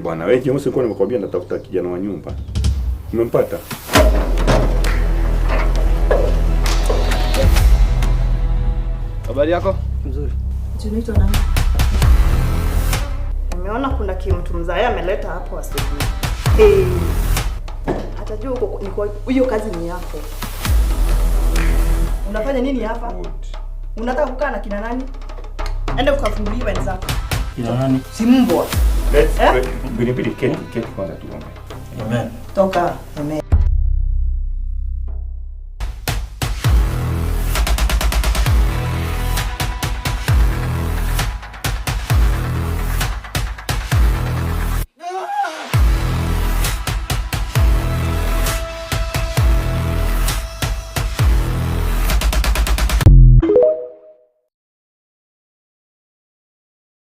Bwana, wewe James nilikuwa nimekwambia natafuta kijana wa nyumba. Umempata? Habari yako? Mzuri. Tunaitwa nani? Nimeona kuna kimtu mzee ameleta hapo asubuhi. Atajua uko hiyo kazi ni yako. Unafanya nini hapa? Unataka kukaa na kina nani? Enda ukafungulie wenzako. Kina nani? Si mbwa. Let's keti kwanza tuombe. Amen. Toka. Amen.